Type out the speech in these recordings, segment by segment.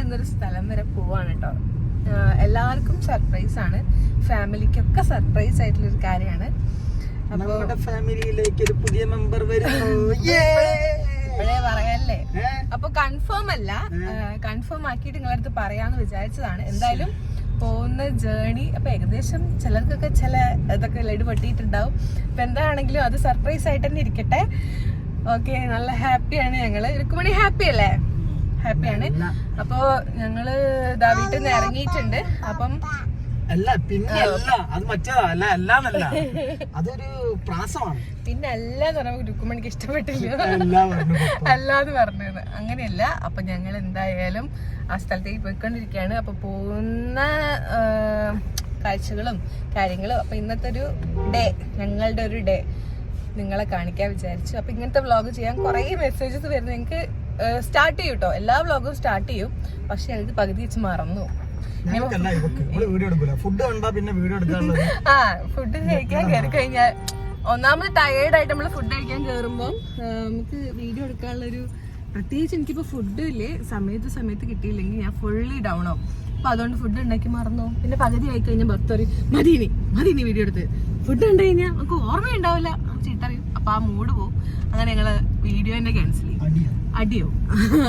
ഇന്നൊരു സ്ഥലം വരെ പോവാണ് കേട്ടോ. എല്ലാവർക്കും സർപ്രൈസ് ആണ്, ഫാമിലിക്കൊക്കെ സർപ്രൈസ് ആയിട്ടുള്ള ഒരു കാര്യമാണ്. നമ്മുടെ ഫാമിലിയിലേക്ക് ഒരു പുതിയ മെമ്പർ വരുന്നു. ഇപ്പോഴേ പറയല്ലേ. അപ്പൊ കൺഫേം അല്ല, കൺഫേം ആക്കിയിട്ട് നിങ്ങളുടെ അടുത്ത് പറയാന്ന് വിചാരിച്ചതാണ്. എന്തായാലും പോകുന്ന ജേണി അപ്പൊ ഏകദേശം ചിലർക്കൊക്കെ ചില ഇതൊക്കെ ലഡു പൊട്ടിയിട്ടുണ്ടാവും. അപ്പൊ എന്താണെങ്കിലും അത് സർപ്രൈസ് ആയിട്ട് തന്നെ ഇരിക്കട്ടെ. ഓക്കെ, നല്ല ഹാപ്പിയാണ് ഞങ്ങള്. രുക്മിണി ഹാപ്പി അല്ലേ? ഹാപ്പിയാണ്. അപ്പൊ ഞങ്ങള് വീട്ടിൽ നിന്ന് ഇറങ്ങിയിട്ടുണ്ട്. അപ്പം അല്ല പിന്നെ അല്ല അത് മറ്റേതാ അല്ല അല്ലാന്നല്ല, അതൊരു പ്രാസമാണ്. പിന്നെ അല്ലാന്ന് പറയുമ്പോ രുക്മിണിക്ക് ഇഷ്ടപ്പെട്ടില്ല, അല്ലാന്ന് പറഞ്ഞത് അങ്ങനെയല്ല. അപ്പൊ ഞങ്ങൾ എന്തായാലും ആ സ്ഥലത്തേക്ക് പോയിക്കൊണ്ടിരിക്കുകയാണ്. അപ്പൊ പോകുന്ന കാഴ്ചകളും കാര്യങ്ങളും അപ്പൊ ഇന്നത്തെ ഒരു ഡേ, ഞങ്ങളുടെ ഒരു ഡേ നിങ്ങളെ കാണിക്കാൻ വിചാരിച്ചു. അപ്പൊ ഇങ്ങനത്തെ വ്ളോഗ് ചെയ്യാൻ കുറെ മെസ്സേജസ് വരുന്നു. ഞങ്ങൾക്ക് സ്റ്റാർട്ട് ചെയ്യും കേട്ടോ, എല്ലാ വ്ളോഗും സ്റ്റാർട്ട് ചെയ്യും. പക്ഷെ അത് പകുതി വെച്ച് മറന്നു. ഫുഡ് കഴിക്കാൻ കയറി കഴിഞ്ഞാൽ ഒന്നാമത് ടയേർഡായിട്ട് നമ്മള് ഫുഡ് കഴിക്കാൻ കയറുമ്പോൾ നമുക്ക് വീഡിയോ എടുക്കാനുള്ളൊരു, പ്രത്യേകിച്ച് എനിക്കിപ്പോ ഫുഡ് ഇല്ലേ സമയത്ത് കിട്ടിയില്ലെങ്കിൽ ഞാൻ ഫുള്ളി ഡൗൺ ആവും. അപ്പൊ അതുകൊണ്ട് ഫുഡ് ഉണ്ടാക്കി മറന്നു. പിന്നെ പകുതി ആയി കഴിഞ്ഞാൽ ഭർത്തറി മതി വീഡിയോ എടുത്ത്. ഫുഡ് കണ്ടു കഴിഞ്ഞാൽ നമുക്ക് ഓർമ്മയുണ്ടാവില്ല, ചീത്തറിയും. അപ്പൊ ആ മൂഡ് പോവും. അങ്ങനെ ഞങ്ങള് വീഡിയോ തന്നെ ക്യാൻസൽ ചെയ്യും, അടിയോ.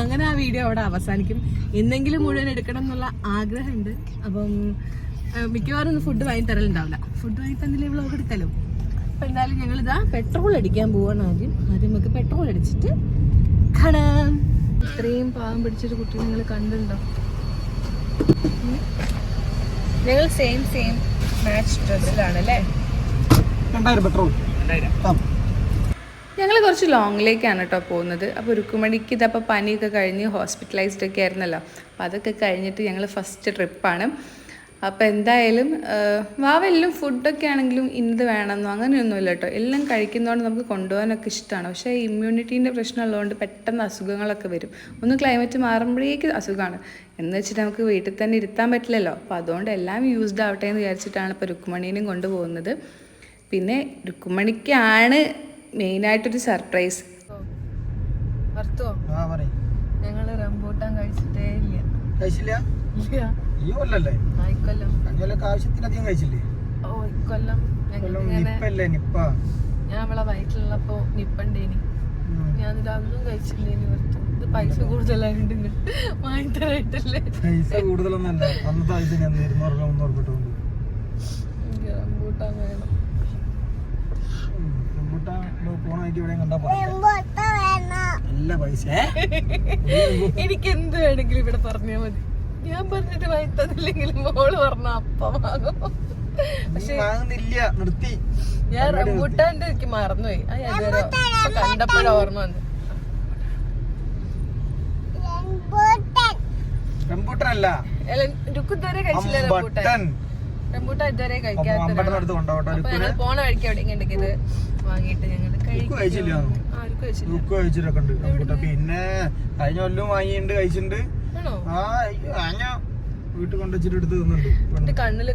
അങ്ങനെ ആ വീഡിയോ അവിടെ അവസാനിക്കും. എന്തെങ്കിലും മുഴുവൻ എടുക്കണം എന്നുള്ള ആഗ്രഹമുണ്ട്. അപ്പം മിക്കവാറും ഫുഡ് വാങ്ങി തരലുണ്ടാവില്ല. ഫുഡ് വാങ്ങി തന്നില്ലേ വ്ളോഗ് എടുക്കലും. അപ്പൊ എന്തായാലും ഞങ്ങളിതാ പെട്രോൾ അടിക്കാൻ പോവാണ്. ആദ്യം നമുക്ക് പെട്രോൾ അടിച്ചിട്ട് കാണാം. ഇത്രയും പാവം പിടിച്ചൊരു കുട്ടി നിങ്ങൾ കണ്ടുണ്ടോ? ഞങ്ങൾ സെയിം മാച്ച് ഡ്രസ്സിലാണ് അല്ലേ? ഞങ്ങൾ കുറച്ച് ലോങ്ങിലേക്കാണ് കേട്ടോ പോകുന്നത്. അപ്പോൾ രുക്കുമണിക്ക് ഇതപ്പോൾ പനിയൊക്കെ കഴിഞ്ഞ് ഹോസ്പിറ്റലൈസ്ഡ് ഒക്കെ ആയിരുന്നല്ലോ. അപ്പോൾ അതൊക്കെ കഴിഞ്ഞിട്ട് ഞങ്ങൾ ഫസ്റ്റ് ട്രിപ്പാണ്. അപ്പോൾ എന്തായാലും വാവെല്ലാം ഫുഡൊക്കെ ആണെങ്കിലും ഇന്നത് വേണമെന്നോ അങ്ങനെയൊന്നുമില്ല കേട്ടോ. എല്ലാം കഴിക്കുന്നതുകൊണ്ട് നമുക്ക് കൊണ്ടുപോകാനൊക്കെ ഇഷ്ടമാണ്. പക്ഷേ ഇമ്മ്യൂണിറ്റീൻ്റെ പ്രശ്നമുള്ളതുകൊണ്ട് പെട്ടെന്ന് അസുഖങ്ങളൊക്കെ വരും. ഒന്ന് ക്ലൈമറ്റ് മാറുമ്പോഴേക്ക് അസുഖമാണ് എന്ന് വെച്ചിട്ട് നമുക്ക് വീട്ടിൽ തന്നെ ഇരുത്താൻ പറ്റില്ലല്ലോ. അപ്പോൾ അതുകൊണ്ട് എല്ലാം യൂസ്ഡ് ആവട്ടെ എന്ന് വിചാരിച്ചിട്ടാണ് ഇപ്പോൾ രുക്കുമണീനും കൊണ്ടുപോകുന്നത്. പിന്നെ രുക്കുമണിക്കാണ് മെയിനായിട്ടൊരു സർപ്രൈസ്. ഞങ്ങള് റംബൂട്ടാൻ കഴിച്ചിട്ടേ ഇല്ല. ഞാൻ അവളെ വയറ്റിലുള്ളപ്പോ നിപ്പണ്ടേനി, ഞാൻ അതൊന്നും കഴിച്ചില്ലേനി. വെറുത്തു. ഇത് പൈസ കൂടുതലായിട്ട് വാങ്ങിത്തരായിട്ടല്ലേ. റംബൂട്ടാൻ വേണം. എനിക്ക് എന്ത് വേണമെങ്കിലും ഇവിടെ പറഞ്ഞാ മതി. ഞാൻ പറഞ്ഞിട്ട് വാങ്ങി തന്നില്ലെങ്കിലും മോള് പറഞ്ഞ അപ്പം വാങ്ങും. പക്ഷെ ഞാൻ റംബൂട്ടാന്റെ എനിക്ക് മറന്നുപോയി. കണ്ടപ്പോഴാ ഓർമ്മ വന്നു. രുക്കു ഇതുവരെ കഴിച്ചില്ല റംബൂട്ടാൻ. റംബൂട്ടാൻ ഇതുവരെ കഴിക്കാത്ത. പോണ വഴിക്ക് എവിടെ ഇത് വാങ്ങിയിട്ട് ഞങ്ങള് പിന്നെ കഴിഞ്ഞ കൊല്ലം വാങ്ങിയിട്ടുണ്ട്, കഴിച്ചിട്ടുണ്ട്. വീട്ടിൽ കൊണ്ടുവച്ചിട്ട് എടുത്ത് തിന്നുന്നുണ്ട്. കണ്ണില്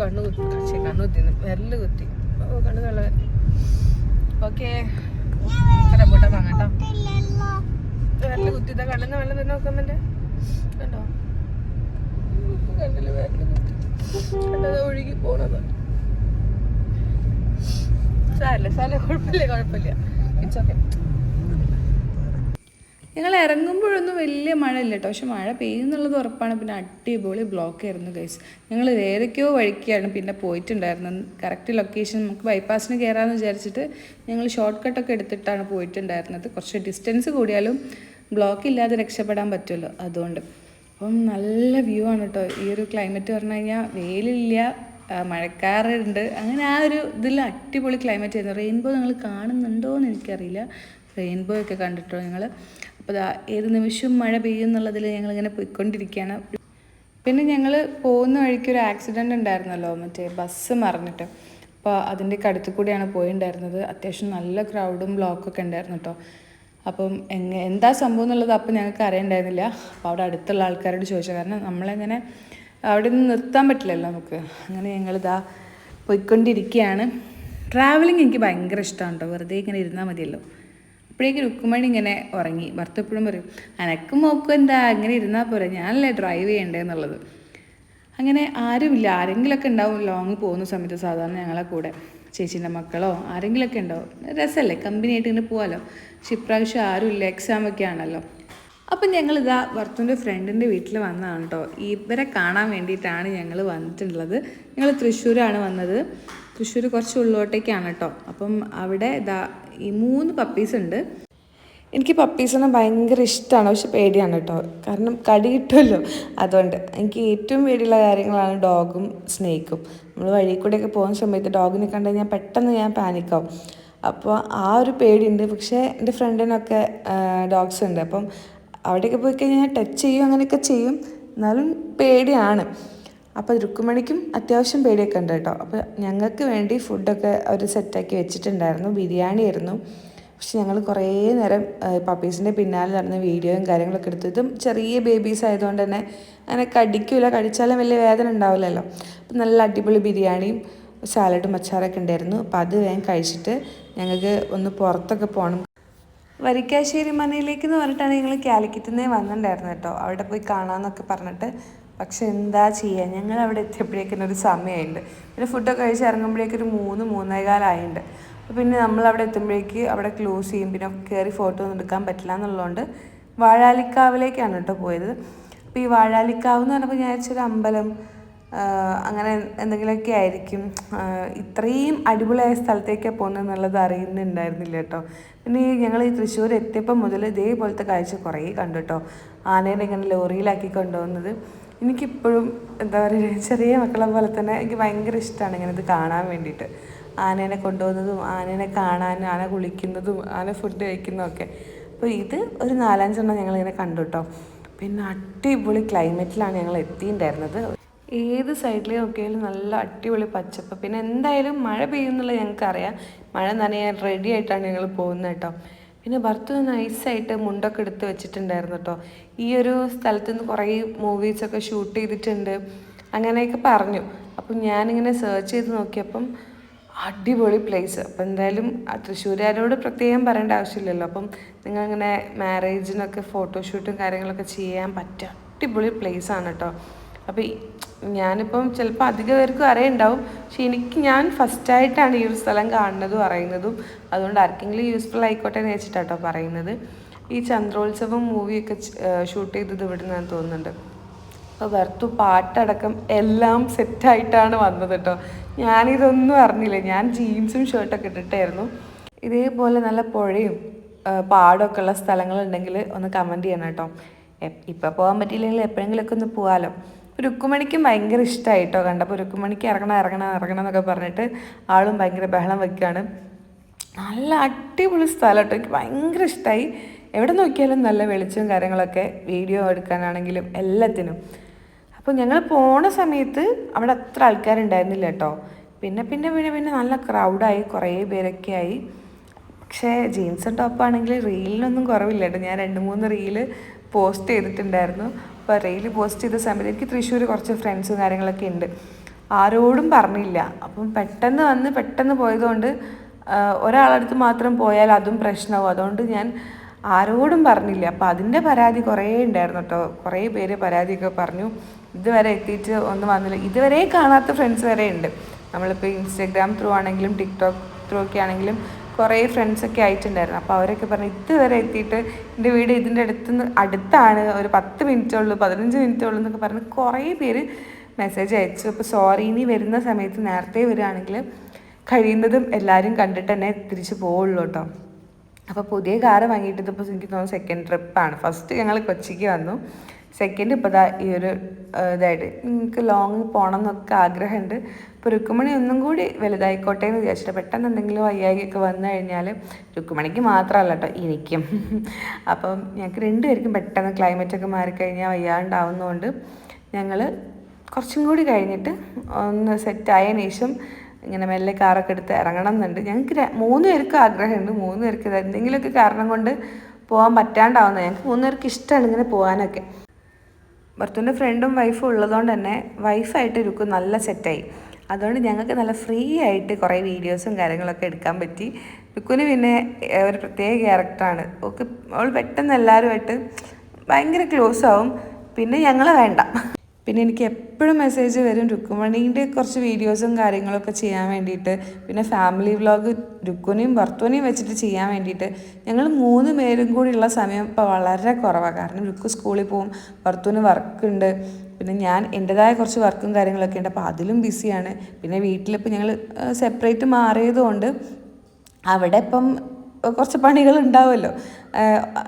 കണ്ണു കുത്തി വിരല് കുത്തി കണ്ണ് കള. ഓക്കെ, റംബൂട്ടാൻ വാങ്ങാട്ടോ. വിരല് കുത്തിത്ത കണ്ണിന്ന് വെള്ളം തന്നെ നോക്കുന്നുണ്ട്. കണ്ടോ കണ്ണില് വിരല് കുത്തി കണ്ടത് ഒഴുകി പോണത്. കുഴപ്പമില്ല. It's okay. ഞങ്ങൾ ഇറങ്ങുമ്പോഴൊന്നും വലിയ മഴ ഇല്ല കേട്ടോ. പക്ഷെ മഴ പെയ്യുന്നുള്ളത് ഉറപ്പാണ്. പിന്നെ അടിപൊളി ബ്ലോക്ക് ആയിരുന്നു ഗൈസ്. ഞങ്ങൾ ഏതൊക്കെയോ വഴിക്കാണ് പിന്നെ പോയിട്ടുണ്ടായിരുന്നത്. കറക്റ്റ് ലൊക്കേഷൻ നമുക്ക് ബൈപ്പാസിന് കയറാമെന്ന് വിചാരിച്ചിട്ട് ഞങ്ങൾ ഷോർട്ട് കട്ടൊക്കെ എടുത്തിട്ടാണ് പോയിട്ടുണ്ടായിരുന്നത്. കുറച്ച് ഡിസ്റ്റൻസ് കൂടിയാലും ബ്ലോക്ക് ഇല്ലാതെ രക്ഷപ്പെടാൻ പറ്റുമല്ലോ, അതുകൊണ്ട്. അപ്പം നല്ല വ്യൂ ആണ് കേട്ടോ. ഈ ഒരു ക്ലൈമറ്റ് പറഞ്ഞു കഴിഞ്ഞാൽ വെയിലില്ല, മഴക്കാറുണ്ട്, അങ്ങനെ ആ ഒരു ഇതിൽ അടിപൊളി ക്ലൈമറ്റ് ആയിരുന്നു. റെയിൻബോ നിങ്ങൾ കാണുന്നുണ്ടോ എന്ന് എനിക്കറിയില്ല. റെയിൻബോ ഒക്കെ കണ്ടിട്ടോ ഞങ്ങൾ. അപ്പോൾ ഏത് നിമിഷവും മഴ പെയ്യും എന്നുള്ളതിൽ ഞങ്ങളിങ്ങനെ പോയിക്കൊണ്ടിരിക്കുകയാണ്. പിന്നെ ഞങ്ങൾ പോകുന്ന വഴിക്ക് ഒരു ആക്സിഡൻറ്റ് ഉണ്ടായിരുന്നല്ലോ, മറ്റേ ബസ് മറിഞ്ഞിട്ട്. അപ്പോൾ അതിൻ്റെയൊക്കെ അടുത്ത് കൂടിയാണ് പോയിട്ടുണ്ടായിരുന്നത്. അത്യാവശ്യം നല്ല ക്രൗഡും ബ്ലോക്കൊക്കെ ഉണ്ടായിരുന്നു കേട്ടോ. അപ്പം എന്താ സംഭവം എന്നുള്ളത് അപ്പം ഞങ്ങൾക്ക് അറിയണ്ടായിരുന്നില്ല. അപ്പോൾ അവിടെ അടുത്തുള്ള ആൾക്കാരോട് ചോദിച്ചു. കാരണം നമ്മളെങ്ങനെ അവിടെ നിന്ന് നിർത്താൻ പറ്റില്ലല്ലോ നമുക്ക്. അങ്ങനെ ഞങ്ങളിതാ പോയിക്കൊണ്ടിരിക്കുകയാണ്. ട്രാവലിംഗ് എനിക്ക് ഭയങ്കര ഇഷ്ടമാണ് കേട്ടോ. വെറുതെ ഇങ്ങനെ ഇരുന്നാൽ മതിയല്ലോ. അപ്പോഴേക്കും രുക്കുമണി ഇങ്ങനെ ഉറങ്ങി. ഭർത്ത എപ്പോഴും പറയും, അനക്കും മോക്കും എന്താ അങ്ങനെ ഇരുന്നാൽ പോരെ, ഞാനല്ലേ ഡ്രൈവ് ചെയ്യേണ്ടതെന്നുള്ളത്. അങ്ങനെ ആരുമില്ല, ആരെങ്കിലുമൊക്കെ ഉണ്ടാവും ലോങ് പോകുന്ന സമയത്ത് സാധാരണ ഞങ്ങളെ കൂടെ, ചേച്ചീൻ്റെ മക്കളോ ആരെങ്കിലുമൊക്കെ ഉണ്ടാവും. രസമല്ലേ, കമ്പനിയായിട്ട് ഇങ്ങനെ പോകാമല്ലോ. പക്ഷെ ഇപ്രാവശ്യം ആരുമില്ല, എക്സാമൊക്കെ ആണല്ലോ. അപ്പം ഞങ്ങളിതാ ഭർത്തുവിൻ്റെ ഫ്രണ്ടിൻ്റെ വീട്ടിൽ വന്നതാണ് കേട്ടോ. ഇവരെ കാണാൻ വേണ്ടിയിട്ടാണ് ഞങ്ങൾ വന്നിട്ടുള്ളത്. ഞങ്ങൾ തൃശ്ശൂരാണ് വന്നത്. തൃശ്ശൂർ കുറച്ച് ഉള്ളോട്ടേക്കാണ് കേട്ടോ. അപ്പം അവിടെ ഇതാ ഈ 3 പപ്പീസ് ഉണ്ട്. എനിക്ക് പപ്പീസിനെ ഭയങ്കര ഇഷ്ടമാണ്, പക്ഷെ പേടിയാണ് കേട്ടോ. കാരണം കടി കിട്ടുമല്ലോ, അതുകൊണ്ട്. എനിക്ക് ഏറ്റവും പേടിയുള്ള കാര്യങ്ങളാണ് ഡോഗും സ്നേക്കും. നമ്മൾ വഴി കൂടെയൊക്കെ പോകുന്ന സമയത്ത് ഡോഗിനെ കണ്ടു കഴിഞ്ഞാൽ പെട്ടെന്ന് ഞാൻ പാനിക്കാവും. അപ്പോൾ ആ ഒരു പേടിയുണ്ട്. പക്ഷേ എൻ്റെ ഫ്രണ്ടിനൊക്കെ ഡോഗ്സ് ഉണ്ട്. അപ്പം അവിടെയൊക്കെ പോയി കഴിഞ്ഞാൽ ടച്ച് ചെയ്യും, അങ്ങനെയൊക്കെ ചെയ്യും, എന്നാലും പേടിയാണ്. അപ്പോൾ രുക്കുമണിക്കും അത്യാവശ്യം പേടിയൊക്കെ ഉണ്ട് കേട്ടോ. അപ്പോൾ ഞങ്ങൾക്ക് വേണ്ടി ഫുഡൊക്കെ അവർ സെറ്റാക്കി വെച്ചിട്ടുണ്ടായിരുന്നു. ബിരിയാണി ആയിരുന്നു. പക്ഷെ ഞങ്ങൾ കുറേ നേരം പപ്പീസിൻ്റെ പിന്നാലെ നടന്ന് വീഡിയോയും കാര്യങ്ങളൊക്കെ എടുത്തു. ഇതും ചെറിയ ബേബീസ് ആയതുകൊണ്ട് തന്നെ അങ്ങനെ കടിക്കില്ല, കടിച്ചാലും വലിയ വേദന ഉണ്ടാവില്ലല്ലോ. അപ്പം നല്ല അടിപൊളി ബിരിയാണിയും സാലഡും അച്ചാറൊക്കെ ഉണ്ടായിരുന്നു. അപ്പോൾ അത് വേഗം കഴിച്ചിട്ട് ഞങ്ങൾക്ക് ഒന്ന് പുറത്തൊക്കെ പോകണം. വരിക്കാശ്ശേരി മനയിലേക്ക് എന്ന് പറഞ്ഞിട്ടാണ് ഞങ്ങൾ കാലിക്കറ്റിൽ നിന്നേ വന്നിട്ടുണ്ടായിരുന്നു കേട്ടോ. അവിടെ പോയി കാണാമെന്നൊക്കെ പറഞ്ഞിട്ട്. പക്ഷെ എന്താ ചെയ്യുക, ഞങ്ങൾ അവിടെ എത്തിയപ്പോഴേക്കും ഒരു സമയമുണ്ട്. പിന്നെ ഫുഡൊക്കെ കഴിച്ച് ഇറങ്ങുമ്പോഴേക്കൊരു 3-3:15 അപ്പോൾ പിന്നെ നമ്മളവിടെ എത്തുമ്പോഴേക്ക് അവിടെ ക്ലോസ് ചെയ്യും. പിന്നെ കയറി ഫോട്ടോ ഒന്നും എടുക്കാൻ പറ്റില്ല എന്നുള്ളതുകൊണ്ട് വാഴാലിക്കാവിലേക്കാണ് കേട്ടോ പോയത്. അപ്പോൾ ഈ വാഴാലിക്കാവ് എന്ന് പറഞ്ഞപ്പോൾ ഞാൻ വിചാരിച്ചൊരു അമ്പലം അങ്ങനെ എന്തെങ്കിലുമൊക്കെ ആയിരിക്കും. ഇത്രയും അടിപൊളിയായ സ്ഥലത്തേക്കാണ് പോകുന്നത് എന്നുള്ളത് അറിയുന്നുണ്ടായിരുന്നില്ല കേട്ടോ. പിന്നെ ഞങ്ങൾ ഈ തൃശ്ശൂർ എത്തിയപ്പോൾ മുതൽ ഇതേപോലത്തെ കാഴ്ച കുറേ കണ്ടു കേട്ടോ. ആനേനെ ഇങ്ങനെ ലോറിയിലാക്കി കൊണ്ടുപോകുന്നത് എനിക്കിപ്പോഴും എന്താ പറയുക, ചെറിയ മക്കളെ പോലെ തന്നെ എനിക്ക് ഭയങ്കര ഇഷ്ടമാണ് ഇങ്ങനെ ഇത് കാണാൻ വേണ്ടിയിട്ട്. ആനേനെ കൊണ്ടുപോകുന്നതും ആനേനെ കാണാനും ആന കുളിക്കുന്നതും ആന ഫുഡ് കഴിക്കുന്നതും. അപ്പോൾ ഇത് ഒരു 4-5 ഞങ്ങളിങ്ങനെ കണ്ടു കേട്ടോ. പിന്നെ അടിപൊളി ക്ലൈമറ്റിലാണ് ഞങ്ങൾ എത്തിയിട്ടുണ്ടായിരുന്നത്. ഏത് സൈഡിൽ നോക്കിയാലും നല്ല അടിപൊളി പച്ചപ്പ്. പിന്നെ എന്തായാലും മഴ പെയ്യുന്നുള്ളത് ഞങ്ങൾക്കറിയാം. മഴ നനയാൻ റെഡി ആയിട്ടാണ് ഞങ്ങൾ പോകുന്നത് കേട്ടോ. പിന്നെ ഭർത്താവ് നൈസായിട്ട് മുണ്ടൊക്കെ എടുത്ത് വെച്ചിട്ടുണ്ടായിരുന്നു കേട്ടോ. ഈ ഒരു സ്ഥലത്ത് നിന്ന് കുറേ മൂവീസൊക്കെ ഷൂട്ട് ചെയ്തിട്ടുണ്ട് അങ്ങനെയൊക്കെ പറഞ്ഞു. അപ്പം ഞാനിങ്ങനെ സെർച്ച് ചെയ്ത് നോക്കിയപ്പം അടിപൊളി പ്ലേസ്. അപ്പം എന്തായാലും തൃശ്ശൂരുകാരോട് പ്രത്യേകം പറയേണ്ട ആവശ്യമില്ലല്ലോ. അപ്പം നിങ്ങളിങ്ങനെ മാരേജിനൊക്കെ ഫോട്ടോഷൂട്ടും കാര്യങ്ങളൊക്കെ ചെയ്യാൻ പറ്റിയ അടിപൊളി പ്ലേസാണ് കേട്ടോ. അപ്പോൾ ഞാനിപ്പം ചിലപ്പോൾ അധികം പേർക്കും അറിയുണ്ടാവും, പക്ഷെ ഞാൻ ഫസ്റ്റായിട്ടാണ് ഈ ഒരു സ്ഥലം കാണുന്നതും അറിയുന്നതും. അതുകൊണ്ട് ആർക്കെങ്കിലും യൂസ്ഫുൾ ആയിക്കോട്ടെ എന്ന് വെച്ചിട്ടാട്ടോ പറയുന്നത്. ഈ ചന്ദ്രോത്സവം മൂവിയൊക്കെ ഷൂട്ട് ചെയ്തത് ഇവിടെ നിന്നാണ് തോന്നുന്നുണ്ട്. അപ്പോൾ വെറുത്തു പാട്ടടക്കം എല്ലാം സെറ്റായിട്ടാണ് വന്നത് കേട്ടോ. ഞാനിതൊന്നും അറിഞ്ഞില്ല. ഞാൻ ജീൻസും ഷർട്ടൊക്കെ ഇട്ടിട്ടായിരുന്നു. ഇതേപോലെ നല്ല പുഴയും പാടമൊക്കെ ഉള്ള സ്ഥലങ്ങളുണ്ടെങ്കിൽ ഒന്ന് കമൻറ്റ് ചെയ്യണം കേട്ടോ. ഇപ്പം പോകാൻ പറ്റിയില്ലെങ്കിൽ എപ്പോഴെങ്കിലുമൊക്കെ ഒന്ന് പോകാമല്ലോ. രുക്കുമണിക്കും ഭയങ്കര ഇഷ്ടമായി കേട്ടോ. കണ്ടപ്പോൾ രുക്കുമണിക്ക് ഇറങ്ങണം എന്നൊക്കെ പറഞ്ഞിട്ട് ആളും ഭയങ്കര ബഹളം വയ്ക്കുകയാണ്. നല്ല അടിപൊളി സ്ഥലം കേട്ടോ. എനിക്ക് ഭയങ്കര ഇഷ്ടമായി. എവിടെ നോക്കിയാലും നല്ല വെളിച്ചവും കാര്യങ്ങളൊക്കെ, വീഡിയോ എടുക്കാനാണെങ്കിലും എല്ലാത്തിനും. അപ്പോൾ ഞങ്ങൾ പോണ സമയത്ത് അവിടെ അത്ര ആൾക്കാരുണ്ടായിരുന്നില്ല കേട്ടോ. പിന്നെ നല്ല ക്രൗഡായി, കുറേ പേരൊക്കെ ആയി. പക്ഷേ ജീൻസും ടോപ്പാണെങ്കിൽ റീലിനൊന്നും കുറവില്ല കേട്ടോ. ഞാൻ 2-3 റീല് പോസ്റ്റ് ചെയ്തിട്ടുണ്ടായിരുന്നു. അപ്പോൾ റീല് പോസ്റ്റ് ചെയ്ത സമയത്ത് എനിക്ക് തൃശ്ശൂർ കുറച്ച് ഫ്രണ്ട്സും കാര്യങ്ങളൊക്കെ ഉണ്ട്. ആരോടും പറഞ്ഞില്ല. അപ്പം പെട്ടെന്ന് പോയതുകൊണ്ട് ഒരാളടുത്ത് മാത്രം പോയാൽ അതും പ്രശ്നമാവും. അതുകൊണ്ട് ഞാൻ ആരോടും പറഞ്ഞില്ല. അപ്പോൾ അതിൻ്റെ പരാതി കുറേ ഉണ്ടായിരുന്നു കേട്ടോ. കുറേ പേര് പരാതിയൊക്കെ പറഞ്ഞു. ഇതുവരെ എത്തിയിട്ട് ഒന്നും വന്നില്ല. ഇതുവരെ കാണാത്ത ഫ്രണ്ട്സ് വരെ ഉണ്ട്. നമ്മളിപ്പോൾ ഇൻസ്റ്റാഗ്രാം ത്രൂ ആണെങ്കിലും ടിക്ടോക്ക് ത്രൂ ഒക്കെ ആണെങ്കിലും കുറേ ഫ്രണ്ട്സൊക്കെ ആയിട്ടുണ്ടായിരുന്നു. അപ്പോൾ അവരൊക്കെ പറഞ്ഞു ഇതുവരെ എത്തിയിട്ട് എൻ്റെ വീട് ഇതിൻ്റെ അടുത്താണ്, ഒരു 10 മിനിറ്റേ ഉള്ളൂ, 15 മിനിറ്റേ ഉള്ളൂ എന്നൊക്കെ പറഞ്ഞ് കുറേ പേര് മെസ്സേജ് അയച്ചു. അപ്പോൾ സോറി, ഇനി വരുന്ന സമയത്ത് നേരത്തെ വരികയാണെങ്കിൽ കഴിയുന്നതും എല്ലാവരും കണ്ടിട്ട് തന്നെ തിരിച്ച് പോവുള്ളൂ കേട്ടോ. അപ്പോൾ പുതിയ കാറ് വാങ്ങിയിട്ട് ഇപ്പോൾ എനിക്ക് തോന്നുന്നു സെക്കൻഡ് ട്രിപ്പാണ്. ഫസ്റ്റ് ഞങ്ങൾ കൊച്ചിക്ക് വന്നു, സെക്കൻഡ് ഇപ്പോൾ ഈ ഒരു ഇതായിട്ട് എനിക്ക് ലോങ് പോകണം എന്നൊക്കെ ആഗ്രഹമുണ്ട്. ഇപ്പോൾ രുക്കുമണി ഒന്നും കൂടി വലുതായിക്കോട്ടെ എന്ന് വിചാരിച്ചിട്ട്. പെട്ടെന്ന് എന്തെങ്കിലും വയ്യായികയൊക്കെ വന്നു കഴിഞ്ഞാൽ രുക്കുമണിക്ക് മാത്രമല്ല കേട്ടോ, എനിക്കും. അപ്പം ഞങ്ങൾക്ക് 2 പേർക്കും പെട്ടെന്ന് ക്ലൈമറ്റൊക്കെ മാറിക്കഴിഞ്ഞാൽ വയ്യാണ്ടാവുന്നതുകൊണ്ട് ഞങ്ങൾ കുറച്ചും കൂടി കഴിഞ്ഞിട്ട് ഒന്ന് സെറ്റായതിനു ശേഷം ഇങ്ങനെ മെല്ലെ കാറൊക്കെ എടുത്ത് ഇറങ്ങണം എന്നുണ്ട്. ഞങ്ങൾക്ക് 3 പേർക്കും ആഗ്രഹമുണ്ട്. 3 പേർക്ക് എന്തെങ്കിലുമൊക്കെ കാരണം കൊണ്ട് പോകാൻ പറ്റാണ്ടാവുന്നത്. ഞങ്ങൾക്ക് 3 പേർക്ക് ഇഷ്ടമാണ് ഇങ്ങനെ പോകാനൊക്കെ. ഭർത്താവിൻ്റെ ഫ്രണ്ടും വൈഫും ഉള്ളതുകൊണ്ട് തന്നെ വൈഫായിട്ട് ഇരിക്കും നല്ല സെറ്റായി. അതുകൊണ്ട് ഞങ്ങൾക്ക് നല്ല ഫ്രീ ആയിട്ട് കുറേ വീഡിയോസും കാര്യങ്ങളൊക്കെ എടുക്കാൻ പറ്റി. ലുക്കുന് പിന്നെ ഒരു പ്രത്യേക ക്യാരക്ടറാണ്. ഓക്കെ, അവൾ പെട്ടെന്ന് എല്ലാവരുമായിട്ട് ഭയങ്കര ക്ലോസ് ആവും. പിന്നെ ഞങ്ങളെ വേണ്ട. പിന്നെ എനിക്ക് എപ്പോഴും മെസ്സേജ് വരും രുക്കുമണീൻ്റെ കുറച്ച് വീഡിയോസും കാര്യങ്ങളൊക്കെ ചെയ്യാൻ വേണ്ടിയിട്ട്, പിന്നെ ഫാമിലി വ്ളോഗ് രുക്കുനെയും ഭർത്തുവിനെയും വെച്ചിട്ട് ചെയ്യാൻ വേണ്ടിയിട്ട്. ഞങ്ങൾ 3 പേരും കൂടിയുള്ള സമയം ഇപ്പോൾ വളരെ കുറവാണ്. കാരണം രുക്കു സ്കൂളിൽ പോവും, ഭർത്തുവിന് വർക്കുണ്ട്, പിന്നെ ഞാൻ എൻ്റെതായ കുറച്ച് വർക്കും കാര്യങ്ങളൊക്കെ ഉണ്ട്. അപ്പോൾ അതിലും ബിസിയാണ്. പിന്നെ വീട്ടിലിപ്പോൾ ഞങ്ങൾ സെപ്പറേറ്റ് മാറിയതുകൊണ്ട് അവിടെ ഇപ്പം കുറച്ച് പണികൾ ഉണ്ടാവുമല്ലോ.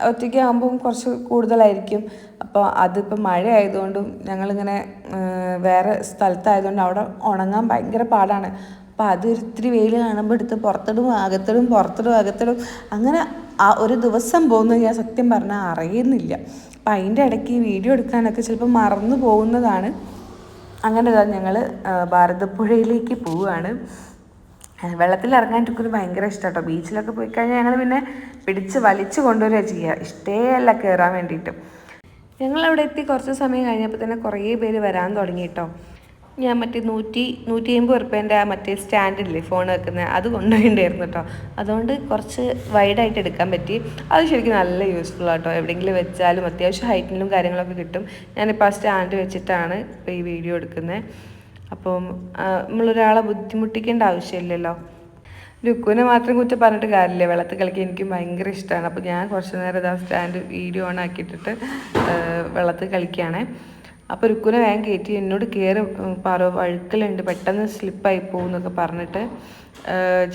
ഒറ്റയ്ക്ക് ആകുമ്പം കുറച്ച് കൂടുതലായിരിക്കും. അപ്പോൾ അതിപ്പോൾ മഴ ആയതുകൊണ്ടും ഞങ്ങളിങ്ങനെ വേറെ സ്ഥലത്തായതുകൊണ്ട് അവിടെ ഉണങ്ങാൻ ഭയങ്കര പാടാണ്. അപ്പോൾ അത് ഒത്തിരി വെയിൽ കാണുമ്പോൾ എടുത്ത് പുറത്തിടും, അകത്തിടും. അങ്ങനെ ആ ഒരു ദിവസം പോകുന്നത് ഞാൻ സത്യം പറഞ്ഞാൽ അറിയുന്നില്ല. അപ്പം അതിൻ്റെ ഇടയ്ക്ക് ഈ വീഡിയോ എടുക്കാനൊക്കെ ചിലപ്പോൾ മറന്നു പോകുന്നതാണ്. അങ്ങനെ ഞങ്ങൾ ഭാരതപ്പുഴയിലേക്ക് പോവുകയാണ്. വെള്ളത്തിൽ ഇറങ്ങാൻ ടുക്കുന് ഭയങ്കര ഇഷ്ടം കേട്ടോ. ബീച്ചിലൊക്കെ പോയി കഴിഞ്ഞാൽ ഞങ്ങൾ പിന്നെ പിടിച്ച് വലിച്ചു കൊണ്ടുവരിക ചെയ്യുക, ഇഷ്ടമല്ല കയറാൻ വേണ്ടിയിട്ട്. ഞങ്ങളവിടെ എത്തി കുറച്ച് സമയം കഴിഞ്ഞപ്പോൾ തന്നെ കുറേ പേര് വരാൻ തുടങ്ങി കേട്ടോ. ഞാൻ മറ്റേ 150 ഉറുപ്പ്യേൻ്റെ ആ മറ്റേ സ്റ്റാൻഡില്ലേ ഫോൺ വെക്കുന്നത്, അത് കൊണ്ടുപോയിട്ടുണ്ടായിരുന്നു കേട്ടോ. അതുകൊണ്ട് കുറച്ച് വൈഡായിട്ട് എടുക്കാൻ പറ്റി. അത് ശരിക്കും നല്ല യൂസ്ഫുൾ ആട്ടോ. എവിടെയെങ്കിലും വെച്ചാലും അത്യാവശ്യം ഹൈറ്റിലും കാര്യങ്ങളൊക്കെ കിട്ടും. ഞാനിപ്പോൾ ആ സ്റ്റാൻഡ് വെച്ചിട്ടാണ് ഇപ്പോൾ ഈ വീഡിയോ എടുക്കുന്നത്. അപ്പം നമ്മളൊരാളെ ബുദ്ധിമുട്ടിക്കേണ്ട ആവശ്യമില്ലല്ലോ. ലുക്കുവിനെ മാത്രം കുറ്റം പറഞ്ഞിട്ട് കാര്യമില്ല, വെള്ളത്തിൽ കളിക്കാൻ എനിക്ക് ഭയങ്കര ഇഷ്ടമാണ്. അപ്പോൾ ഞാൻ കുറച്ച് നേരം ഇതാ സ്റ്റാൻഡ് വീഡിയോ ഓൺ ആക്കിയിട്ടിട്ട് വെള്ളത്തിൽ കളിക്കുകയാണേ. അപ്പോൾ ലുക്കുവിനെ വേഗം കയറ്റി എന്നോട് കയറി വഴുക്കലുണ്ട്, പെട്ടെന്ന് സ്ലിപ്പായി പോകും എന്നൊക്കെ പറഞ്ഞിട്ട്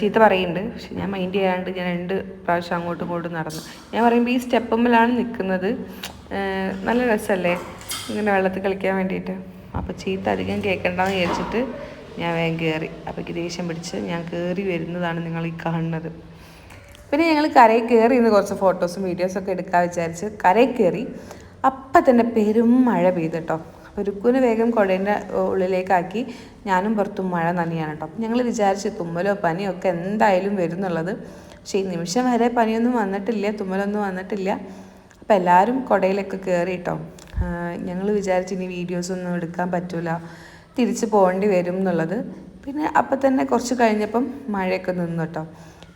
ചീത്ത പറയുന്നുണ്ട്. പക്ഷെ ഞാൻ മൈൻഡ് ചെയ്യാണ്ട് ഞാൻ 2 പ്രാവശ്യം അങ്ങോട്ടും ഇങ്ങോട്ടും നടന്നു. ഞാൻ പറയുമ്പോൾ ഈ സ്റ്റെപ്പുമ്മലാണ് നിൽക്കുന്നത്, നല്ല രസമല്ലേ ഇങ്ങനെ വെള്ളത്തിൽ കളിക്കാൻ വേണ്ടിയിട്ട്. അപ്പോൾ ചീത്ത അധികം കേൾക്കണ്ടെന്ന് വിചാരിച്ചിട്ട് ഞാൻ വേഗം കയറി. അപ്പോൾ ദേഷ്യം പിടിച്ച് ഞാൻ കയറി വരുന്നതാണ് നിങ്ങൾ ഈ കാണുന്നത്. പിന്നെ ഞങ്ങൾ കരയിൽ കയറി ഇന്ന് കുറച്ച് ഫോട്ടോസും വീഡിയോസൊക്കെ എടുക്കാൻ വിചാരിച്ച് കരയിൽ കയറി. അപ്പം തന്നെ പെരും മഴ പെയ്തു കേട്ടോ. അപ്പോൾ രുക്കുവിനെ വേഗം കുടേൻ്റെ ഉള്ളിലേക്കാക്കി ഞാനും പുറത്തും മഴ നനയാണ് കേട്ടോ. അപ്പം ഞങ്ങൾ വിചാരിച്ച് തുമ്മലോ പനിയോ ഒക്കെ എന്തായാലും വരുന്നുള്ളത്. പക്ഷേ ഈ നിമിഷം വരെ പനിയൊന്നും വന്നിട്ടില്ല, തുമ്മലൊന്നും വന്നിട്ടില്ല. അപ്പോൾ എല്ലാവരും കുടയിലൊക്കെ കയറി കേട്ടോ. ഞങ്ങൾ വിചാരിച്ച് ഇനി വീഡിയോസൊന്നും എടുക്കാൻ പറ്റില്ല, തിരിച്ച് പോകേണ്ടി വരും എന്നുള്ളത്. പിന്നെ അപ്പം തന്നെ കുറച്ച് കഴിഞ്ഞപ്പം മഴയൊക്കെ നിന്നു കേട്ടോ.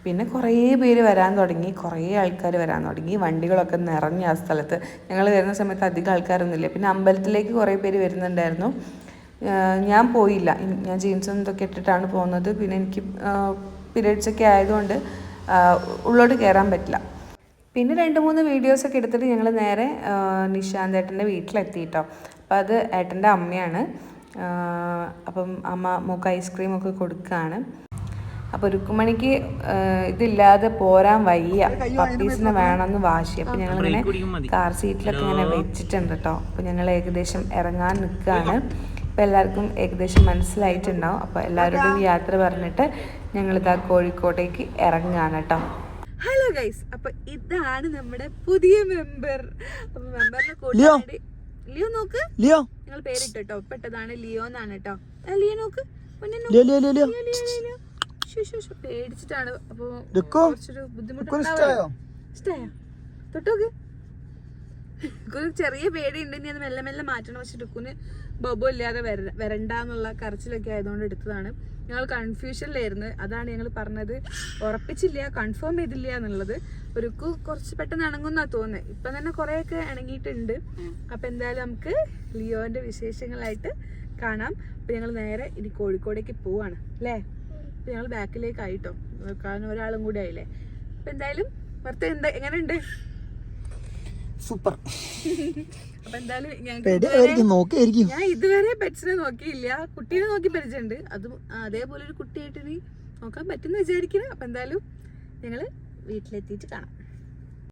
പിന്നെ കുറേ പേര് വരാൻ തുടങ്ങി, കുറേ ആൾക്കാർ വരാൻ തുടങ്ങി. വണ്ടികളൊക്കെ നിറഞ്ഞ ആ സ്ഥലത്ത്. ഞങ്ങൾ വരുന്ന സമയത്ത് അധികം ആൾക്കാരൊന്നുമില്ല. പിന്നെ അമ്പലത്തിലേക്ക് കുറേ പേര് വരുന്നുണ്ടായിരുന്നു. ഞാൻ പോയില്ല, ഞാൻ ജീൻസും ഇതൊക്കെ ഇട്ടിട്ടാണ് പോകുന്നത്. പിന്നെ എനിക്ക് പീരിയഡ്സൊക്കെ ആയതുകൊണ്ട് ഉള്ളോട്ട് കയറാൻ പറ്റില്ല. പിന്നെ 2-3 വീഡിയോസൊക്കെ എടുത്തിട്ട് ഞങ്ങൾ നേരെ നിശാന്ത് ഏട്ടൻ്റെ വീട്ടിലെത്തി കേട്ടോ. അപ്പോൾ അത് ഏട്ടൻ്റെ അമ്മയാണ്. അപ്പം അമ്മ മോക്ക് ഐസ്ക്രീമൊക്കെ കൊടുക്കുകയാണ്. അപ്പോൾ രുക്കുമണിക്ക് ഇതില്ലാതെ പോരാൻ വയ്യ, പപ്പീസിനെ വേണമെന്ന് വാശി. അപ്പോൾ ഞങ്ങളിങ്ങനെ കാർ സീറ്റിലൊക്കെ ഇങ്ങനെ വെച്ചിട്ടുണ്ട് കേട്ടോ. അപ്പോൾ ഞങ്ങൾ ഏകദേശം ഇറങ്ങാൻ നിൽക്കുകയാണ്. അപ്പോൾ എല്ലാവർക്കും ഏകദേശം മനസ്സിലായിട്ടുണ്ടാവും. അപ്പോൾ എല്ലാവരോടും യാത്ര പറഞ്ഞിട്ട് ഞങ്ങളിതാ കോഴിക്കോട്ടേക്ക് ഇറങ്ങുകയാണ് കേട്ടോ. ഹലോ ഗൈസ്, അപ്പൊ ഇതാണ് നമ്മുടെ പുതിയ മെമ്പർ. അപ്പൊ മെമ്പറിനെ കൂട്ടാൻ ലിയോ നോക്ക്, ലിയോ നിങ്ങൾ പേരിട്ടോ കേട്ടോ. പെട്ടതാണ് ലിയോ എന്നാണ് കേട്ടോ. ലിയോ നോക്ക്, പേടിച്ചിട്ടാണ്. അപ്പൊ കുറച്ചൊരു ബുദ്ധിമുട്ടുണ്ടാവും. ഇഷ്ടായോ? തൊട്ടോക്ക്. ഒരു ചെറിയ പേടിയുണ്ട്, ഇനി അത് മെല്ലെ മെല്ലെ മാറ്റണം. പക്ഷെ ടുക്കുന് ബൊബോ ഇല്ലാതെ വരണ്ടെന്നുള്ള കരച്ചിലൊക്കെ ആയതുകൊണ്ട് എടുത്തതാണ്. ഞങ്ങൾ കൺഫ്യൂഷനിലായിരുന്നു, അതാണ് ഞങ്ങൾ പറഞ്ഞത്. ഉറപ്പിച്ചില്ല, കൺഫേം ചെയ്തില്ല എന്നുള്ളത്. ഒരുക്കു കുറച്ച് പെട്ടെന്ന് ഇണങ്ങുന്നാ തോന്നുന്നത്. ഇപ്പം തന്നെ കുറേയൊക്കെ ഇണങ്ങിയിട്ടുണ്ട്. അപ്പം എന്തായാലും നമുക്ക് ലിയോന്റെ വിശേഷങ്ങളായിട്ട് കാണാം. അപ്പം ഞങ്ങൾ നേരെ ഇനി കോഴിക്കോടേക്ക് പോവാണ് അല്ലേ. അപ്പം ഞങ്ങൾ ബാക്കിലേക്ക് ആയിട്ടോ, കാരണം ഒരാളും കൂടി ആയില്ലേ. അപ്പം എന്തായാലും ഭർത്ത എങ്ങനെയുണ്ട്? സൂപ്പർ. അപ്പൊ എന്തായാലും ഞാൻ ഇതുവരെ പെറ്റ്സിനെ നോക്കിയില്ല, കുട്ടീനെ നോക്കി പരിചയമുണ്ട്. അതും അതേപോലെ ഒരു കുട്ടിയായിട്ട് ഇനി നോക്കാൻ പറ്റുന്ന വിചാരിക്കുന്നത്. അപ്പൊ എന്തായാലും ഞങ്ങള് വീട്ടിലെത്തിയിട്ട് കാണാം.